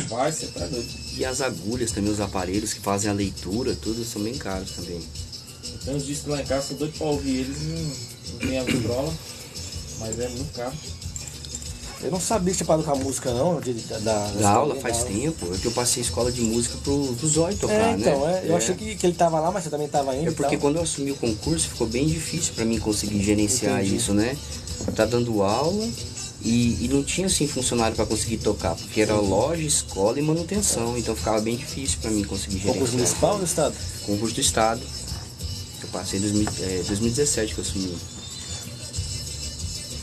Rapaz, você tá doido. E as agulhas também, os aparelhos que fazem a leitura, tudo são bem caros também. Tem uns discos lá em casa, tô doido pra ouvir eles, não tem a vitrola, mas é muito caro. Eu não sabia que tinha parado com a música, não. Da aula faz tempo, é que eu passei escola de música pro Zóio tocar, então, né? Eu achei que ele tava lá, mas você também tava indo. É porque quando eu assumi o concurso ficou bem difícil pra mim conseguir gerenciar isso, né? Tá dando aula e não tinha assim funcionário pra conseguir tocar, porque era loja, escola e manutenção, então ficava bem difícil pra mim conseguir gerenciar. Concurso municipal ou do estado? Concurso do estado. Eu passei em 2017 que eu assumi.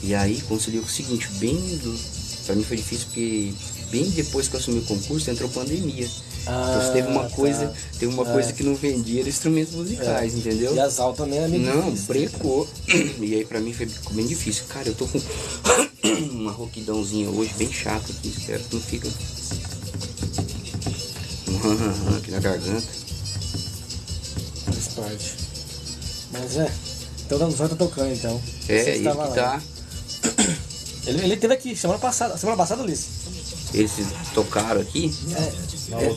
E aí consegui o seguinte, pra mim foi difícil porque bem depois que eu assumi o concurso entrou pandemia. Então teve uma coisa que não vendia, era instrumentos musicais, entendeu? E as aulas também era meio Não, difícil. brecou. E aí pra mim ficou bem difícil. Cara, eu tô com uma rouquidãozinha hoje bem chata aqui, espero que não fica aqui na garganta. Faz parte. Mas então o Zóio tá tocando então. Ele que tá. Ele teve aqui semana passada, Ulisses. Eles tocaram aqui?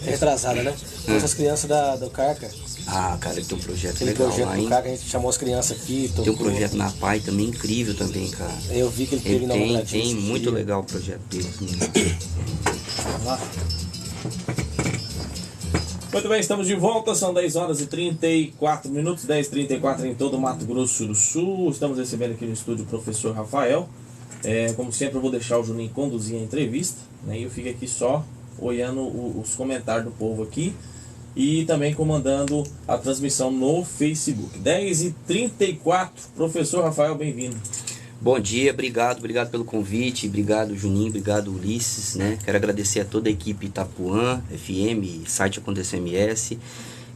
Retrasada, né? Com essas crianças do Carca. Ah, cara, ele tem um projeto Aquele legal projeto lá, do hein? Carca, a gente chamou as crianças aqui. Tem um projeto na PAI também incrível também, cara. Eu vi que ele teve na tem muito legal o projeto dele. Vamos lá. Muito bem, estamos de volta, são 10 horas e 34 minutos, 10h34 em todo o Mato Grosso do Sul. Estamos recebendo aqui no estúdio o professor Rafael. Como sempre, eu vou deixar o Juninho conduzir a entrevista, né? E eu fico aqui só olhando os comentários do povo aqui e também comandando a transmissão no Facebook. 10h34, professor Rafael, bem-vindo. Bom dia, obrigado pelo convite, obrigado Juninho, obrigado Ulisses, né? Quero agradecer a toda a equipe Itapuã, FM, site Acontece MS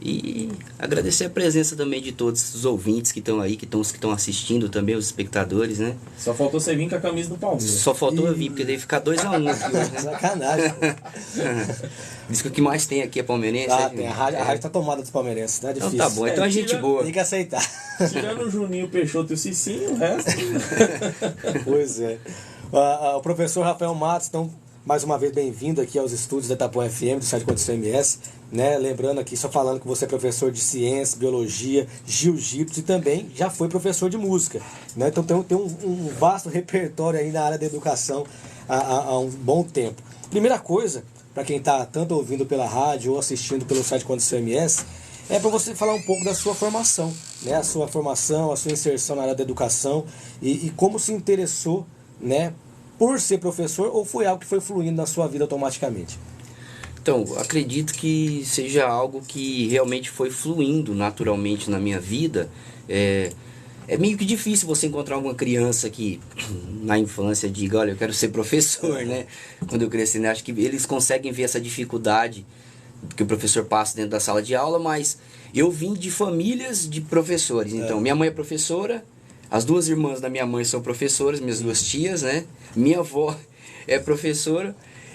e agradecer a presença também de todos os ouvintes que estão aí, que estão assistindo também, os espectadores, né? Só faltou você vir com a camisa do Palmeiras. Só faltou eu vir, porque deve ficar 2-1 aqui hoje, né? Sacanagem. Diz que o que mais tem aqui é palmeirense. Tem, a rádio tá tomada dos palmeirenses, não é difícil. Então tá bom, então a gente boa. Tem que aceitar. Tirando o Juninho, o Peixoto e o Cicinho, o resto... Pois é. O professor Rafael Matos, então, mais uma vez bem-vindo aqui aos estúdios da Itapuã FM, do site Condição MS, né? Lembrando aqui, só falando que você é professor de ciência, biologia, jiu-jitsu e também já foi professor de música, né? Então tem um vasto repertório aí na área da educação há um bom tempo. Primeira coisa, para quem está tanto ouvindo pela rádio ou assistindo pelo site Condição MS, é para você falar um pouco da sua formação, né? A sua formação, a sua inserção na área da educação e como se interessou, né, por ser professor ou foi algo que foi fluindo na sua vida automaticamente? Então, acredito que seja algo que realmente foi fluindo naturalmente na minha vida. É meio que difícil você encontrar uma criança que na infância diga, olha, eu quero ser professor, né? Quando eu cresci, né? Acho que eles conseguem ver essa dificuldade que o professor passa dentro da sala de aula, mas eu vim de famílias de professores. Então, minha mãe é professora, as duas irmãs da minha mãe são professoras, minhas duas tias, né? Minha avó é professora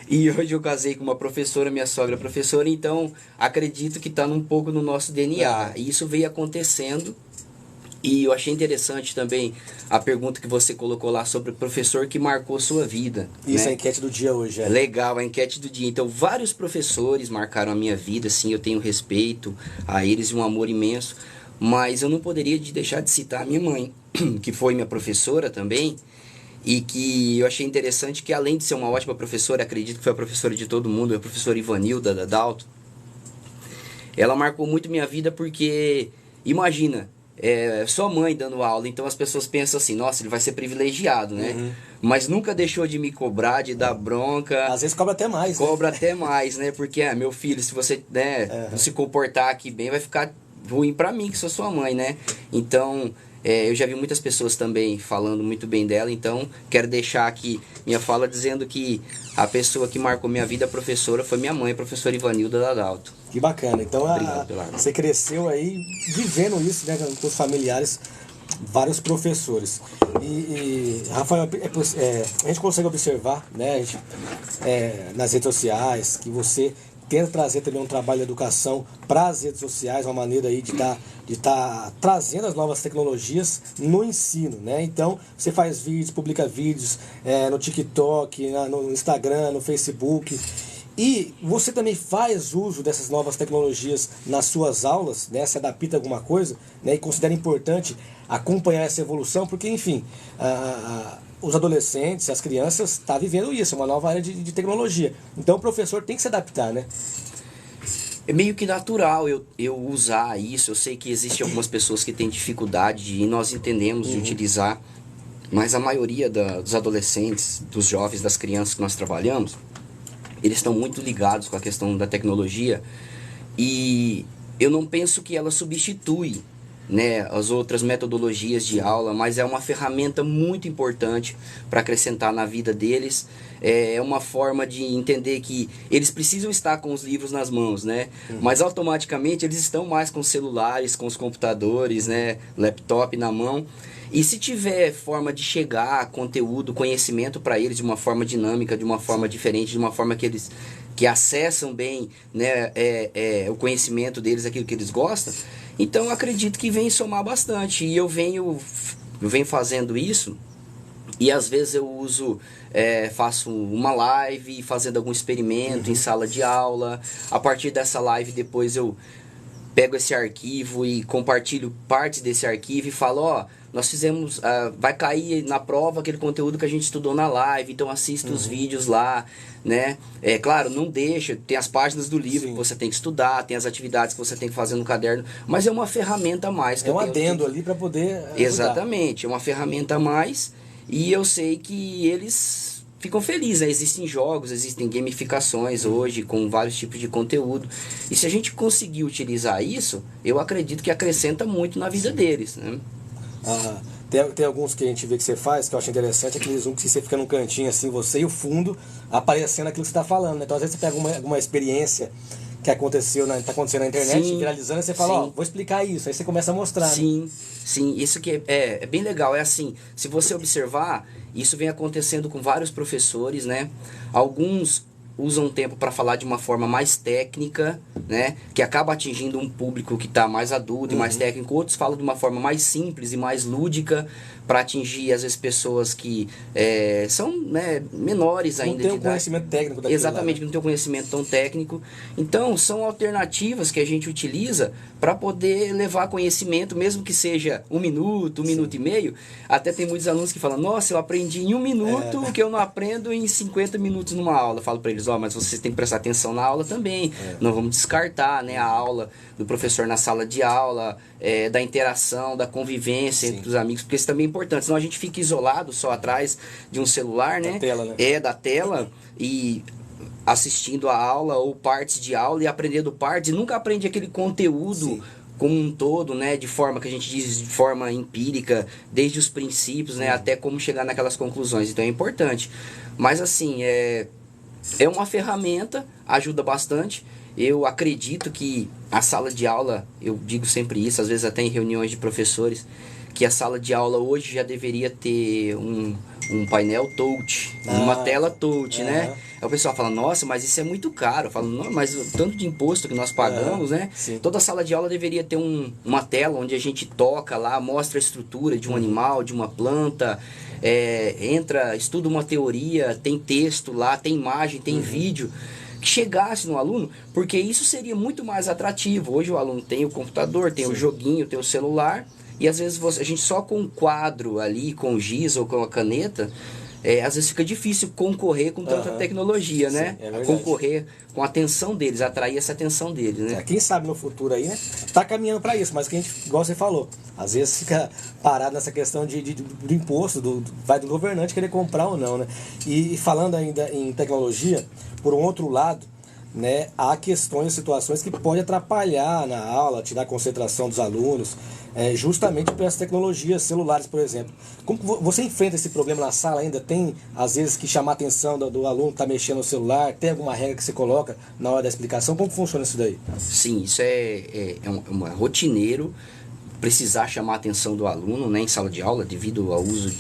e hoje eu casei com uma professora, minha sogra é professora, então acredito que está um pouco no nosso DNA. E isso veio acontecendo. E eu achei interessante também a pergunta que você colocou lá sobre o professor que marcou sua vida. Isso, né? a enquete do dia hoje. Legal, a enquete do dia. Então, vários professores marcaram a minha vida, assim, eu tenho respeito a eles e um amor imenso. Mas eu não poderia deixar de citar a minha mãe, que foi minha professora também. E que eu achei interessante que, além de ser uma ótima professora, acredito que foi a professora de todo mundo, a professora Ivanilda da Dalto. Ela marcou muito minha vida porque, imagina... sua mãe dando aula, então as pessoas pensam assim, nossa, ele vai ser privilegiado, né? Mas nunca deixou de me cobrar, de dar bronca. Às vezes cobra até mais. Cobra até mais, né? Porque, meu filho, se você não se comportar aqui bem, vai ficar ruim pra mim, que sou sua mãe, né? Então, eu já vi muitas pessoas também falando muito bem dela, então quero deixar aqui minha fala dizendo que a pessoa que marcou minha vida, a professora, foi minha mãe, a professora Ivanilda da Dalto. Que bacana. Então, Obrigado, você cresceu aí vivendo isso, né, com os familiares, vários professores. E Rafael, a gente consegue observar, né, nas redes sociais, que você tenta trazer também um trabalho de educação para as redes sociais, uma maneira aí de estar trazendo as novas tecnologias no ensino, né? Então, você faz vídeos, publica vídeos no TikTok, no Instagram, no Facebook. E você também faz uso dessas novas tecnologias nas suas aulas, né? Se adapta a alguma coisa, né? E considera importante acompanhar essa evolução, porque, enfim, os adolescentes, as crianças estão vivendo isso, é uma nova área de tecnologia. Então o professor tem que se adaptar, né? É meio que natural eu usar isso. Eu sei que existem algumas pessoas que têm dificuldade e nós entendemos de utilizar, mas a maioria dos adolescentes, dos jovens, das crianças que nós trabalhamos, eles estão muito ligados com a questão da tecnologia e eu não penso que ela substitui, né, as outras metodologias de aula, mas é uma ferramenta muito importante para acrescentar na vida deles. É uma forma de entender que eles precisam estar com os livros nas mãos, né? Mas automaticamente eles estão mais com os celulares, com os computadores, né, laptop na mão. E se tiver forma de chegar a conteúdo, conhecimento para eles de uma forma dinâmica, de uma forma diferente, de uma forma que eles acessam bem, né, o conhecimento deles, aquilo que eles gostam, então eu acredito que vem somar bastante. E eu venho fazendo isso, e às vezes eu faço uma live fazendo algum experimento em sala de aula. A partir dessa live depois eu pego esse arquivo e compartilho partes desse arquivo e falo, ó, nós fizemos, vai cair na prova aquele conteúdo que a gente estudou na live, então assista os vídeos lá, né? É claro, não deixa, tem as páginas do livro que você tem que estudar, tem as atividades que você tem que fazer no caderno, mas é uma ferramenta a mais. É um adendo ali para poder ajudar. Exatamente, é uma ferramenta a mais e eu sei que eles ficam felizes, né? Existem jogos, existem gamificações hoje com vários tipos de conteúdo. E se a gente conseguir utilizar isso, eu acredito que acrescenta muito na vida deles, né? Tem alguns que a gente vê que você faz, que eu acho interessante, aqueles que você fica num cantinho assim, você e o fundo, aparecendo aquilo que você está falando, né? Então às vezes você pega alguma experiência que aconteceu, tá acontecendo na internet, Sim, viralizando, e você fala, ó, vou explicar isso, aí você começa a mostrar. Sim, né? sim, isso que é bem legal, é assim, se você observar, isso vem acontecendo com vários professores, né? Alguns usam tempo para falar de uma forma mais técnica, né, que acaba atingindo um público que está mais adulto e mais técnico. Outros falam de uma forma mais simples e mais lúdica para atingir, às vezes, pessoas que são, né, menores ainda. Não tem um conhecimento técnico daquilo. Exatamente, lá, né? Não tem um conhecimento tão técnico. Então, são alternativas que a gente utiliza para poder levar conhecimento, mesmo que seja 1 minuto, 1 minuto e meio. Até tem muitos alunos que falam, nossa, eu aprendi em 1 minuto o que eu não aprendo em 50 minutos numa aula. Eu falo para eles, mas vocês têm que prestar atenção na aula também. Não vamos descartar, né, a aula do professor na sala de aula, da interação, da convivência entre os amigos, porque isso também é importante. Senão a gente fica isolado só atrás de um celular, né? Da tela, né? Da tela, e assistindo a aula ou partes de aula e aprendendo partes, e nunca aprende aquele conteúdo como um todo, né, de forma que a gente diz, de forma empírica, desde os princípios, né, até como chegar naquelas conclusões. Então é importante. Mas assim, é uma ferramenta, ajuda bastante. Eu acredito que a sala de aula, eu digo sempre isso, às vezes até em reuniões de professores, que a sala de aula hoje já deveria ter um painel touch, uma tela touch, né? Aí o pessoal fala, nossa, mas isso é muito caro. Eu falo, não, mas o tanto de imposto que nós pagamos, né? Sim. Toda sala de aula deveria ter uma tela onde a gente toca lá, mostra a estrutura de um animal, de uma planta, estuda uma teoria, tem texto lá, tem imagem, tem vídeo, que chegasse no aluno, porque isso seria muito mais atrativo. Hoje o aluno tem o computador, tem o joguinho, tem o celular, e às vezes a gente só com um quadro ali, com o giz ou com a caneta, às vezes fica difícil concorrer com tanta tecnologia, né? Concorrer com a atenção deles, atrair essa atenção deles, né? Quem sabe no futuro aí, né? Tá caminhando para isso, mas que a gente, igual você falou, às vezes fica parado nessa questão do imposto, vai do governante querer comprar ou não, né? E falando ainda em tecnologia, por um outro lado, né, há questões, situações que podem atrapalhar na aula, tirar a concentração dos alunos, justamente por essas tecnologias celulares, por exemplo. Como você enfrenta esse problema na sala ainda? Tem, às vezes, que chamar a atenção do aluno que está mexendo no celular? Tem alguma regra que você coloca na hora da explicação? Como funciona isso daí? Sim, isso é rotineiro, precisar chamar a atenção do aluno, né, em sala de aula, devido ao uso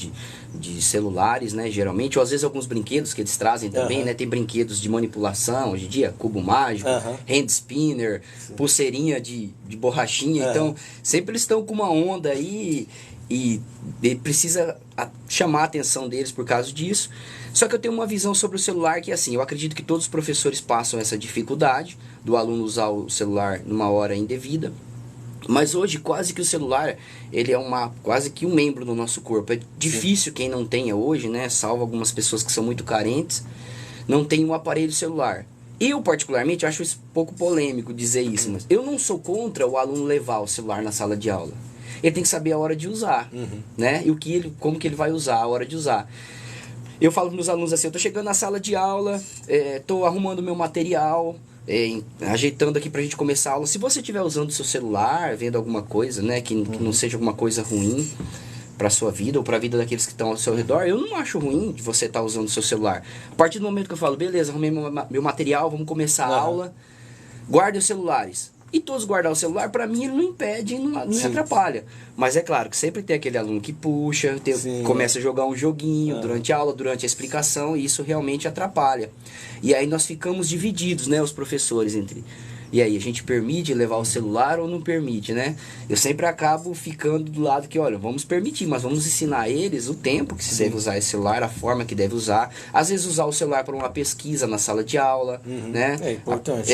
de celulares, né, geralmente, ou às vezes alguns brinquedos que eles trazem também, né, tem brinquedos de manipulação, hoje em dia, cubo mágico, hand spinner, pulseirinha de borrachinha, então, sempre eles estão com uma onda aí, e precisa chamar a atenção deles por causa disso. Só que eu tenho uma visão sobre o celular que é assim, eu acredito que todos os professores passam essa dificuldade do aluno usar o celular numa hora indevida. Mas hoje quase que o celular, ele é quase que um membro do nosso corpo. É difícil quem não tenha hoje, né, salvo algumas pessoas que são muito carentes, não tem um aparelho celular. Eu particularmente acho isso um pouco polêmico dizer isso, mas eu não sou contra o aluno levar o celular na sala de aula. Ele tem que saber a hora de usar, né? E como que ele vai usar, a hora de usar. Eu falo para meus alunos assim, eu tô chegando na sala de aula, tô arrumando meu material, ajeitando aqui pra gente começar a aula. Se você estiver usando o seu celular, vendo alguma coisa, né, que não seja alguma coisa ruim pra sua vida ou pra vida daqueles que estão ao seu redor, eu não acho ruim de você estar usando o seu celular. A partir do momento que eu falo, beleza, arrumei meu material, vamos começar a aula, guardem os celulares. E todos guardar o celular, para mim, ele não impede e não me atrapalha. Mas é claro que sempre tem aquele aluno que puxa, começa a jogar um joguinho durante a aula, durante a explicação, e isso realmente atrapalha. E aí nós ficamos divididos, né, os professores, entre... E aí, a gente permite levar o celular ou não permite, né? Eu sempre acabo ficando do lado que, olha, vamos permitir, mas vamos ensinar eles o tempo que se deve usar esse celular, a forma que deve usar. Às vezes usar o celular para uma pesquisa na sala de aula, né? É importante.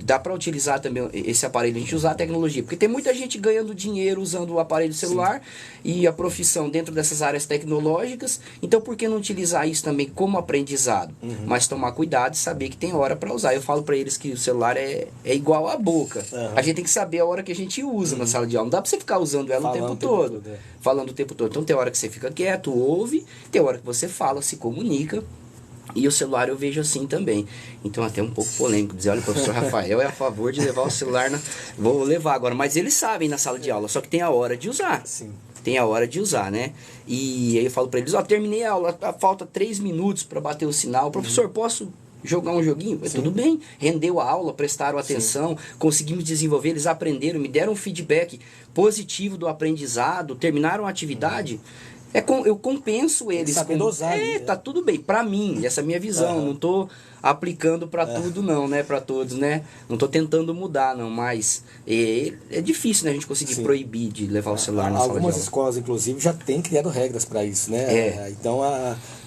Dá para utilizar também esse aparelho, a gente usar a tecnologia, porque tem muita gente ganhando dinheiro usando o aparelho celular e a profissão dentro dessas áreas tecnológicas, então por que não utilizar isso também como aprendizado? Mas tomar cuidado e saber que tem hora para usar. Eu falo para eles que o celular é igual a boca, a gente tem que saber a hora que a gente usa na sala de aula, não dá para você ficar usando ela o tempo todo, falando o tempo todo. Então tem hora que você fica quieto, ouve, tem hora que você fala, se comunica. E o celular eu vejo assim também. Então até um pouco polêmico dizer, olha, o professor Rafael é a favor de levar o celular Vou levar agora, mas eles sabem na sala de aula, só que tem a hora de usar. Tem a hora de usar, né? E aí eu falo pra eles, terminei a aula, falta 3 minutos para bater o sinal. Professor, posso jogar um joguinho? Tudo bem, rendeu a aula, prestaram atenção, conseguimos desenvolver, eles aprenderam, me deram um feedback positivo do aprendizado, terminaram a atividade. Eu compenso eles. Dosar, tá tudo bem. Pra mim, essa é a minha visão. Não tô aplicando pra tudo não, né? Pra todos, né? Não tô tentando mudar, não. Mas é difícil, né? A gente conseguir proibir de levar o celular na sala de aula. Algumas escolas, inclusive, já têm criado regras pra isso, né? Então,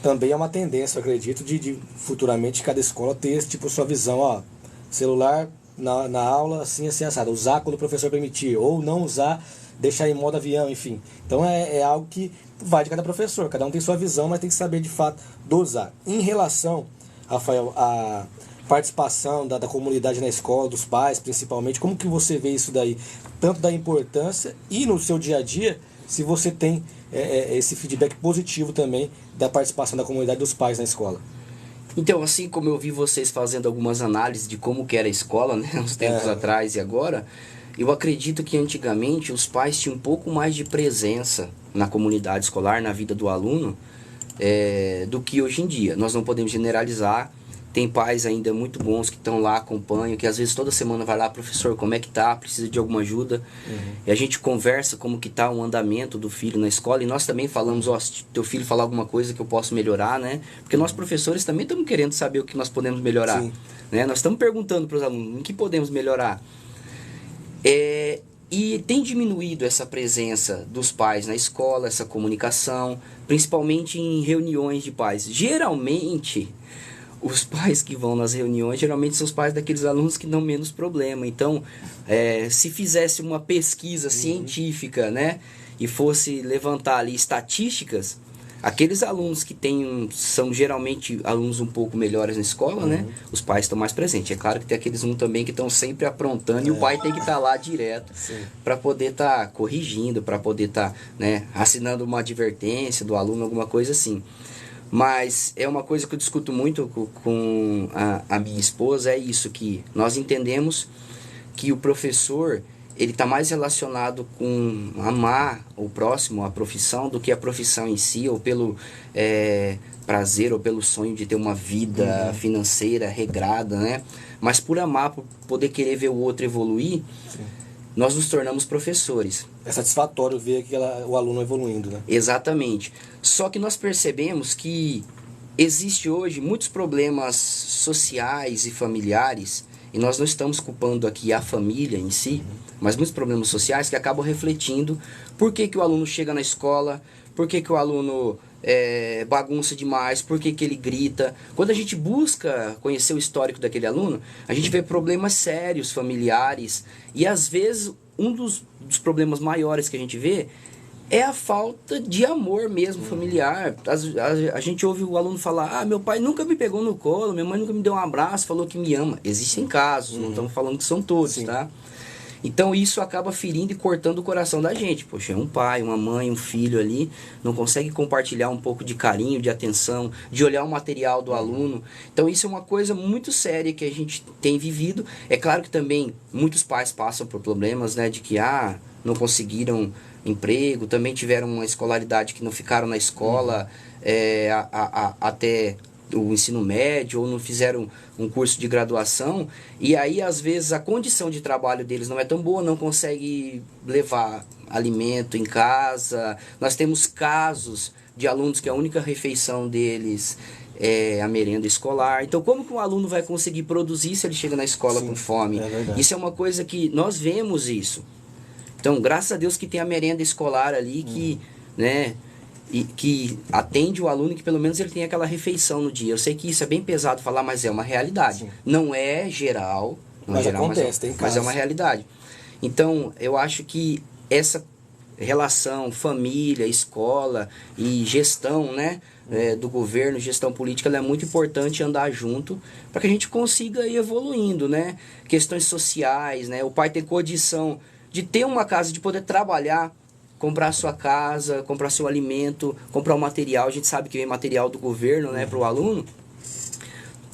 também é uma tendência, eu acredito, de futuramente cada escola ter esse tipo, sua visão, celular na aula, assim, assado. Usar quando o professor permitir, ou não usar, deixar em modo avião, enfim. Então, é algo que vai de cada professor, cada um tem sua visão, mas tem que saber de fato dosar. Em relação, Rafael, à participação da comunidade na escola, dos pais principalmente, como que você vê isso daí? Tanto da importância e no seu dia a dia, se você tem esse feedback positivo também da participação da comunidade dos pais na escola. Então, assim como eu vi vocês fazendo algumas análises de como que era a escola, né, uns tempos atrás e agora, eu acredito que antigamente os pais tinham um pouco mais de presença na comunidade escolar, na vida do aluno, do que hoje em dia. Nós não podemos generalizar. Tem pais ainda muito bons que estão lá, acompanham, que às vezes toda semana vai lá, professor, como é que tá? Precisa de alguma ajuda? E a gente conversa como que tá o andamento do filho na escola, e nós também falamos, se teu filho falar alguma coisa que eu posso melhorar, né? Porque nós professores também estamos querendo saber o que nós podemos melhorar, né? Nós estamos perguntando para os alunos, em que podemos melhorar? E tem diminuído essa presença dos pais na escola, essa comunicação, principalmente em reuniões de pais. Geralmente, os pais que vão nas reuniões, geralmente são os pais daqueles alunos que dão menos problema. Então, se fizesse uma pesquisa científica, né, e fosse levantar ali estatísticas, aqueles alunos que são geralmente alunos um pouco melhores na escola, né? Os pais estão mais presentes. É claro que tem aqueles também que estão sempre aprontando e o pai tem que estar lá direto para poder estar corrigindo, para poder estar, né, assinando uma advertência do aluno, alguma coisa assim. Mas é uma coisa que eu discuto muito com a minha esposa, é isso, que nós entendemos que o professor, ele está mais relacionado com amar o próximo, a profissão, do que a profissão em si, ou pelo prazer, ou pelo sonho de ter uma vida financeira regrada, né? Mas por amar, por poder querer ver o outro evoluir, nós nos tornamos professores. É satisfatório ver o aluno evoluindo, né? Exatamente. Só que nós percebemos que existe hoje muitos problemas sociais e familiares, e nós não estamos culpando aqui a família em si, mas muitos problemas sociais que acabam refletindo por que o aluno chega na escola, por que o aluno bagunça demais, por que ele grita. Quando a gente busca conhecer o histórico daquele aluno, a gente vê problemas sérios, familiares, e às vezes um dos problemas maiores que a gente vê é a falta de amor mesmo familiar. A gente ouve o aluno falar: meu pai nunca me pegou no colo, minha mãe nunca me deu um abraço, falou que me ama. Existem casos, não estamos falando que são todos, Sim. tá? Então isso acaba ferindo e cortando o coração da gente. Poxa, um pai, uma mãe, um filho ali não consegue compartilhar um pouco de carinho, de atenção, de olhar o material do aluno. Então isso é uma coisa muito séria que a gente tem vivido. É claro que também muitos pais passam por problemas, né, de que não conseguiram emprego, também tiveram uma escolaridade que não ficaram na escola até o ensino médio, ou não fizeram um curso de graduação, e aí às vezes a condição de trabalho deles não é tão boa, não consegue levar alimento em casa. Nós temos casos de alunos que a única refeição deles é a merenda escolar. Então como que um aluno vai conseguir produzir se ele chega na escola com fome? Isso é uma coisa que nós vemos isso. Então, graças a Deus que tem a merenda escolar ali que, né, e que atende o aluno, que pelo menos ele tem aquela refeição no dia. Eu sei que isso é bem pesado falar, mas é uma realidade. Sim. Não é geral, mas acontece, mas é uma realidade. Então, eu acho que essa relação família, escola e gestão, né, do governo, gestão política, ela é muito importante andar junto para que a gente consiga ir evoluindo, né? Questões sociais, né? O pai ter condição de ter uma casa, de poder trabalhar, comprar a sua casa, comprar seu alimento, comprar o material. A gente sabe que vem material do governo, né, para o aluno.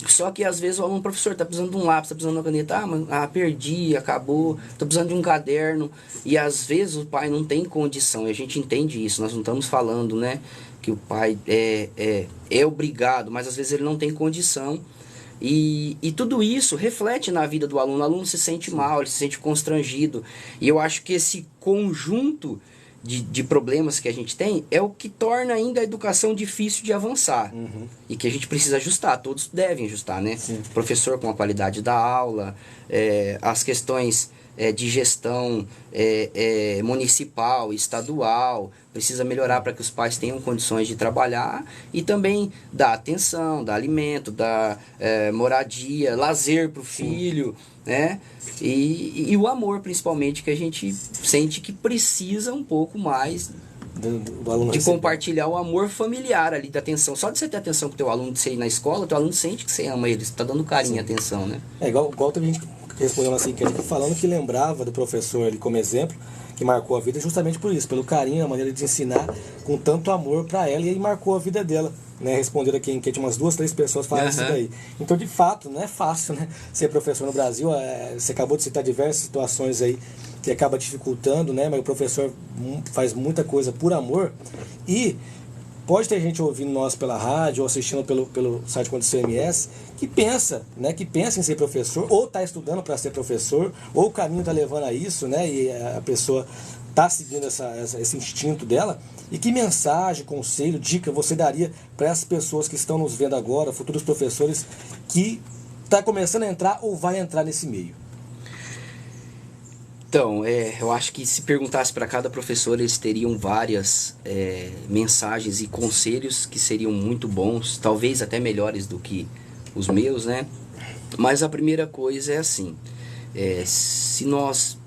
Só que às vezes o aluno, professor, tá precisando de um lápis, tá precisando de uma caneta, perdi, acabou, tô precisando de um caderno. E às vezes o pai não tem condição, e a gente entende isso. Nós não estamos falando, né, que o pai é obrigado, mas às vezes ele não tem condição. E tudo isso reflete na vida do aluno. O aluno se sente mal, ele se sente constrangido. E eu acho que esse conjunto de problemas que a gente tem é o que torna ainda a educação difícil de avançar. E que a gente precisa ajustar, todos devem ajustar, né? Sim. O professor com a qualidade da aula, as questões de gestão municipal, estadual, precisa melhorar para que os pais tenham condições de trabalhar, e também dar atenção, dar alimento, dar moradia, lazer para o filho, né? E o amor, principalmente, que a gente sente que precisa um pouco mais do aluno de compartilhar o amor familiar ali, da atenção. Só de você ter atenção com o teu aluno, de você ir na escola, o teu aluno sente que você ama ele, você está dando carinho e atenção, né? Igual teve gente respondendo assim, que ele falando que lembrava do professor ali como exemplo, que marcou a vida justamente por isso, pelo carinho, a maneira de ensinar com tanto amor para ela, e aí marcou a vida dela, né? Respondendo aqui em enquete, umas 2, 3 pessoas falaram isso daí. Então, de fato, não é fácil, né, ser professor no Brasil. Você acabou de citar diversas situações aí que acaba dificultando, né? Mas o professor faz muita coisa por amor. E pode ter gente ouvindo nós pela rádio ou assistindo pelo site Condição MS que pensa, né, que pensa em ser professor, ou está estudando para ser professor, ou o caminho está levando a isso, né, e a pessoa está seguindo esse instinto dela. E que mensagem, conselho, dica você daria para essas pessoas que estão nos vendo agora, futuros professores, que está começando a entrar ou vai entrar nesse meio? Então, eu acho que se perguntasse para cada professor, eles teriam várias mensagens e conselhos que seriam muito bons, talvez até melhores do que os meus, né? Mas a primeira coisa é assim, se nós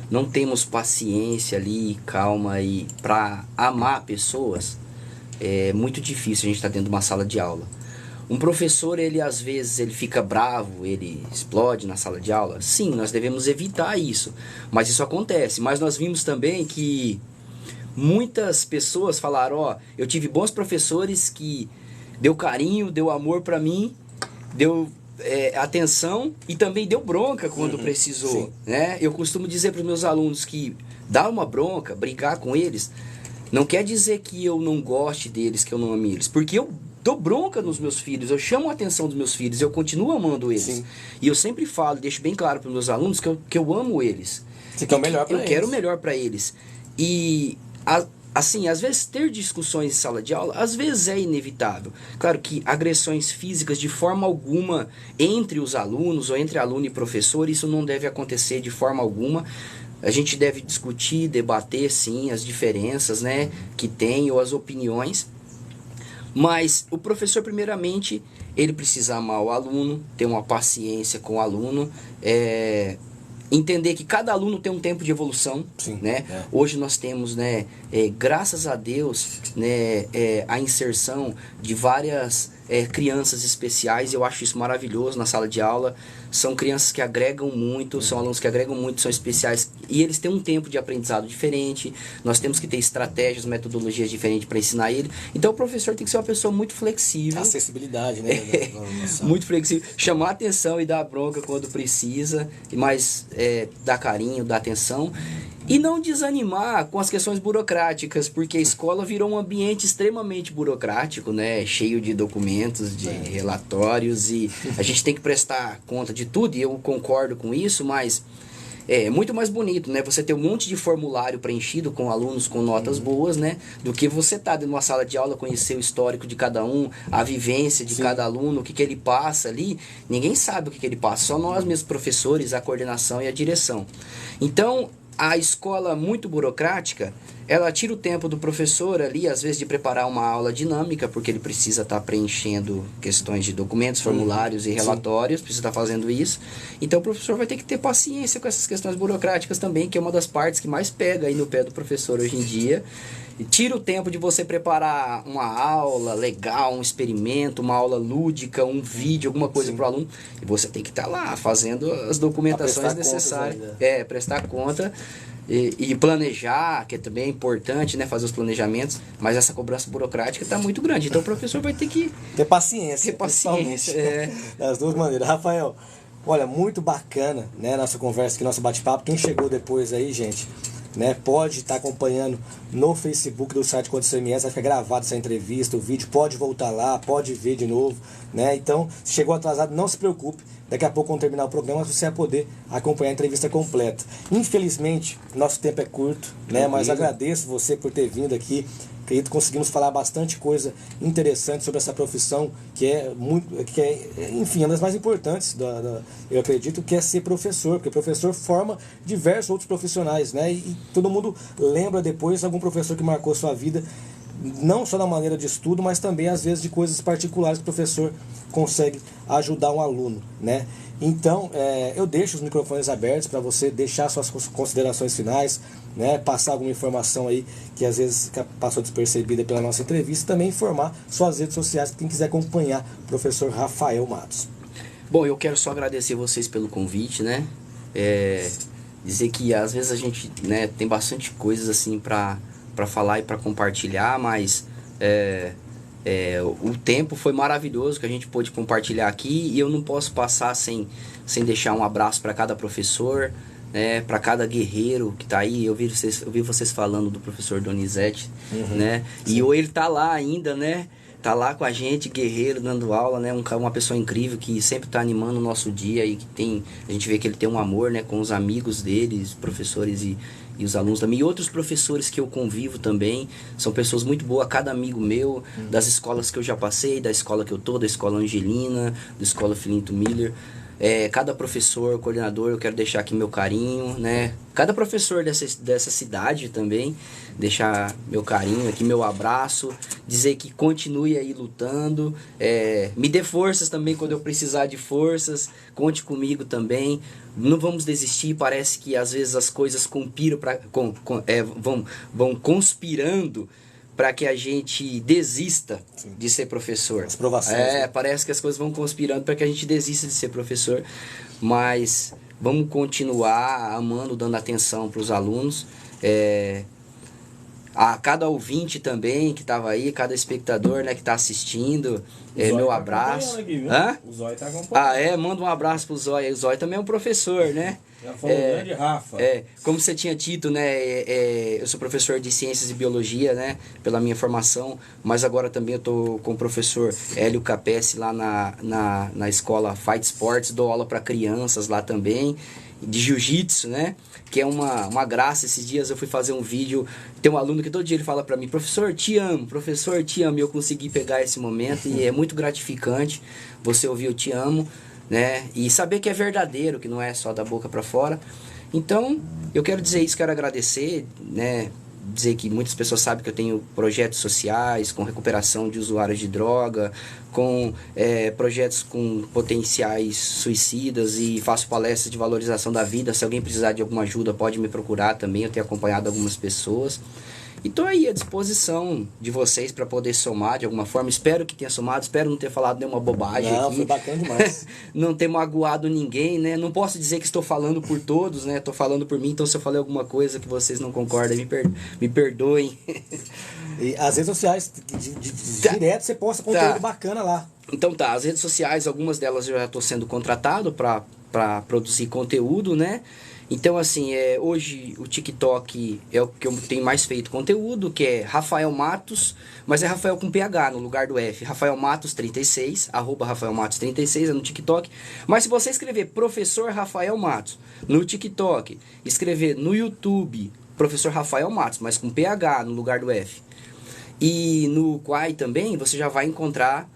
não temos paciência ali, calma, e para amar pessoas, é muito difícil a gente estar dentro de uma sala de aula. Um professor, ele às vezes ele fica bravo, ele explode na sala de aula. Sim, nós devemos evitar isso, mas isso acontece. Mas nós vimos também que muitas pessoas falaram, eu tive bons professores que deu carinho, deu amor para mim, deu atenção e também deu bronca quando precisou, né? Eu costumo dizer para os meus alunos que dar uma bronca, brigar com eles, não quer dizer que eu não goste deles, que eu não ame eles, porque eu dou bronca nos meus filhos, eu chamo a atenção dos meus filhos, eu continuo amando eles. Sim. E eu sempre falo, deixo bem claro para os meus alunos que eu amo eles. Você quer o melhor para eles. Eu quero o melhor para eles. E assim, às vezes ter discussões em sala de aula, às vezes é inevitável. Claro que agressões físicas de forma alguma entre os alunos ou entre aluno e professor, isso não deve acontecer de forma alguma. A gente deve discutir, debater sim as diferenças, né, que tem ou as opiniões. Mas o professor, primeiramente, ele precisa amar o aluno, ter uma paciência com o aluno, entender que cada aluno tem um tempo de evolução, Sim, né? Hoje nós temos, né, graças a Deus, né, a inserção de várias crianças especiais. Eu acho isso maravilhoso na sala de aula. São crianças que agregam muito, são alunos que agregam muito, são especiais e eles têm um tempo de aprendizado diferente. Nós temos que ter estratégias, metodologias diferentes para ensinar ele. Então o professor tem que ser uma pessoa muito flexível. Acessibilidade, né? Muito flexível. Chamar atenção e dar bronca quando precisa, mas dar carinho, dar atenção. E não desanimar com as questões burocráticas, porque a escola virou um ambiente extremamente burocrático, né? Cheio de documentos, de relatórios, e a gente tem que prestar conta de tudo, e eu concordo com isso, mas é muito mais bonito, né? Você ter um monte de formulário preenchido com alunos com notas boas, né? Do que você estar dentro de uma sala de aula, conhecer o histórico de cada um, a vivência de cada aluno, o que ele passa ali. Ninguém sabe o que ele passa, só nós mesmos, professores, a coordenação e a direção. Então, a escola muito burocrática, ela tira o tempo do professor ali, às vezes, de preparar uma aula dinâmica, porque ele precisa estar preenchendo questões de documentos, formulários e relatórios, precisa estar fazendo isso. Então o professor vai ter que ter paciência com essas questões burocráticas também, que é uma das partes que mais pega aí no pé do professor hoje em dia. E tira o tempo de você preparar uma aula legal, um experimento, uma aula lúdica, um vídeo, alguma coisa para o aluno. E você tem que estar lá fazendo as documentações necessárias. Prestar conta e planejar, que também é importante, né? Fazer os planejamentos. Mas essa cobrança burocrática está muito grande. Então o professor vai ter que ter paciência. Ter paciência. Das duas maneiras. Rafael, olha, muito bacana, né? Nossa conversa aqui, nosso bate-papo. Quem chegou depois aí, gente, né, pode estar acompanhando no Facebook do site Condição MS, vai ficar gravado essa entrevista, o vídeo, pode voltar lá, pode ver de novo, né? Então, se chegou atrasado, não se preocupe, daqui a pouco, quando terminar o programa, você vai poder acompanhar a entrevista completa. Infelizmente, nosso tempo é curto, né? Mas agradeço você por ter vindo aqui. Acredito que conseguimos falar bastante coisa interessante sobre essa profissão, enfim, uma das mais importantes, eu acredito, que é ser professor, porque o professor forma diversos outros profissionais, né? E todo mundo lembra depois algum professor que marcou sua vida, não só na maneira de estudo, mas também às vezes de coisas particulares que o professor consegue ajudar um aluno, né? Então, eu deixo os microfones abertos para você deixar suas considerações finais, né? Passar alguma informação aí que às vezes passou despercebida pela nossa entrevista, e também informar suas redes sociais para quem quiser acompanhar o professor Rafael Matos. Bom, eu quero só agradecer vocês pelo convite, né? Dizer que às vezes a gente, né, tem bastante coisas assim para falar e para compartilhar, mas o tempo foi maravilhoso que a gente pôde compartilhar aqui, e eu não posso passar sem deixar um abraço para cada professor, né, para cada guerreiro que está aí. Eu vi vocês falando do professor Donizete, né? Sim. E ele está lá ainda, né? Tá lá com a gente, guerreiro, dando aula, né? Uma pessoa incrível que sempre está animando o nosso dia, e que a gente vê que ele tem um amor, né, com os amigos dele, os professores e os alunos também. E outros professores que eu convivo também, são pessoas muito boas, cada amigo meu, das escolas que eu já passei, da escola que eu tô, da escola Angelina, da escola Filinto Miller. Cada professor, coordenador, eu quero deixar aqui meu carinho, né? Cada professor dessa cidade também, deixar meu carinho aqui, meu abraço, dizer que continue aí lutando, me dê forças também quando eu precisar de forças, conte comigo também, não vamos desistir. Parece que às vezes as coisas vão conspirando para que a gente desista de ser professor. As provações. Né? Parece que as coisas vão conspirando para que a gente desista de ser professor, mas vamos continuar amando, dando atenção para os alunos. A cada ouvinte também que estava aí, cada espectador, né, que está assistindo, meu abraço. Aqui, hã? O Zóio está acompanhando. Manda um abraço pro Zóio. O Zóio também é um professor, né? Já falou grande Rafa. Como você tinha dito, né, eu sou professor de Ciências e Biologia, né, pela minha formação, mas agora também eu tô com o professor Hélio Capesse lá na escola Fight Sports, dou aula para crianças lá também. de jiu-jitsu, né? Que é uma graça. Esses dias eu fui fazer um vídeo, tem um aluno que todo dia ele fala pra mim, professor, te amo, e eu consegui pegar esse momento e é muito gratificante você ouvir o te amo, né? E saber que é verdadeiro, que não é só da boca pra fora. Então, eu quero dizer isso, quero agradecer, né? Dizer que muitas pessoas sabem que eu tenho projetos sociais com recuperação de usuários de droga, com projetos com potenciais suicidas e faço palestras de valorização da vida. Se alguém precisar de alguma ajuda, pode me procurar também. Eu tenho acompanhado algumas pessoas. E estou aí à disposição de vocês para poder somar de alguma forma. Espero que tenha somado, espero não ter falado nenhuma bobagem aqui. Não, foi bacana demais. Não ter magoado ninguém, né? Não posso dizer que estou falando por todos, né? Estou falando por mim, então se eu falei alguma coisa que vocês não concordam, me perdoem. E as redes sociais, direto você posta conteúdo bacana lá. Então tá, as redes sociais, algumas delas eu já estou sendo contratado para produzir conteúdo, né? Então, assim, hoje o TikTok é o que eu tenho mais feito conteúdo, que é Rafael Matos, mas é Rafael com PH no lugar do F. Rafael Matos 36, @Rafael Matos 36 é no TikTok. Mas se você escrever Professor Rafael Matos no TikTok, escrever no YouTube Professor Rafael Matos, mas com PH no lugar do F, e no Quai também, você já vai encontrar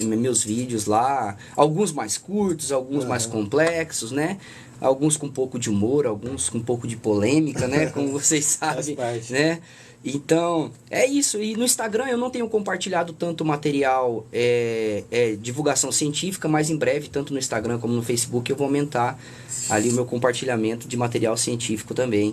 meus vídeos lá, alguns mais curtos, alguns mais complexos, né? Alguns com um pouco de humor, alguns com um pouco de polêmica, né? Como vocês sabem, né? Então, é isso. E no Instagram eu não tenho compartilhado tanto material, divulgação científica, mas em breve, tanto no Instagram como no Facebook, eu vou aumentar ali o meu compartilhamento de material científico também.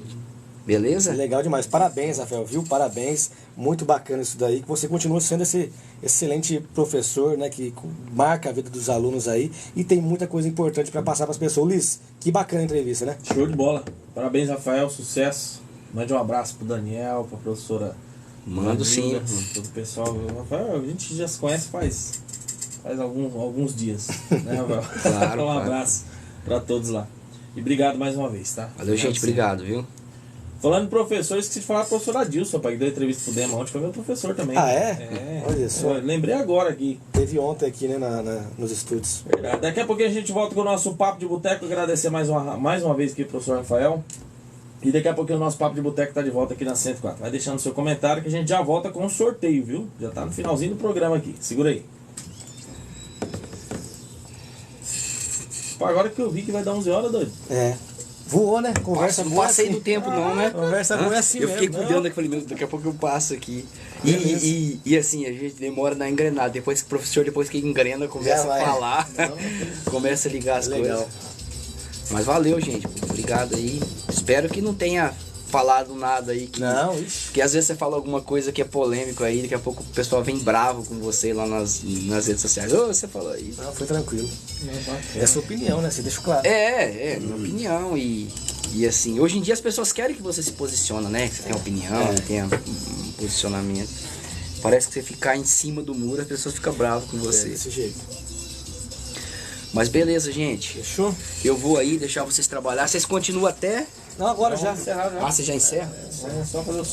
Beleza? Legal demais. Parabéns, Rafael, viu? Parabéns. Muito bacana isso daí. Que você continua sendo esse excelente professor, né? Que marca a vida dos alunos aí. E tem muita coisa importante para passar para as pessoas. Liz, que bacana a entrevista, né? Show de bola. Parabéns, Rafael. Sucesso. Mande um abraço pro Daniel, pra professora. Mando sim. Todo o pessoal. Rafael, a gente já se conhece faz alguns dias. Né, Rafael? Claro. Um abraço para todos lá. E obrigado mais uma vez, tá? Valeu, gente. Obrigado, viu? Falando em professor, esqueci de falar do professor Adilson, que deu entrevista pro Dema ontem, foi meu professor também. Ah, é? Olha só. Lembrei agora aqui. Teve ontem aqui, né, nos estúdios. Verdade. Daqui a pouquinho a gente volta com o nosso Papo de Boteco. Agradecer mais uma vez aqui o professor Rafael. E daqui a pouquinho o nosso Papo de Boteco tá de volta aqui na 104. Vai deixando seu comentário que a gente já volta com o sorteio, viu? Já tá no finalzinho do programa aqui. Segura aí. Pô, agora que eu vi que vai dar 11 horas, doido. Voou, né? Conversa não boa passei assim. do tempo não, né? Conversa boa é assim Eu fiquei mesmo, cuidando aqui, falei, meu, daqui a pouco eu passo aqui. E assim, a gente demora na engrenada. Depois que o professor, depois que engrena, começa a falar, começa a ligar as coisas. Mas valeu, gente. Obrigado aí. Espero que não tenha falado nada aí que... Não, ixi. Porque às vezes você fala alguma coisa que é polêmico aí, daqui a pouco o pessoal vem bravo com você lá nas redes sociais. Ô, você falou isso. Não, foi tranquilo. É a sua opinião, né? Você deixa claro. Minha opinião. E assim, hoje em dia as pessoas querem que você se posicione, né? Que você tenha opinião, tenha um posicionamento. Parece que você ficar em cima do muro, as pessoas ficam bravas com você. Desse jeito. Mas beleza, gente. Fechou? Eu vou aí deixar vocês trabalhar. Vocês continuam até... Não, agora já. Encerrar já. Ah, você já encerra? É só fazer o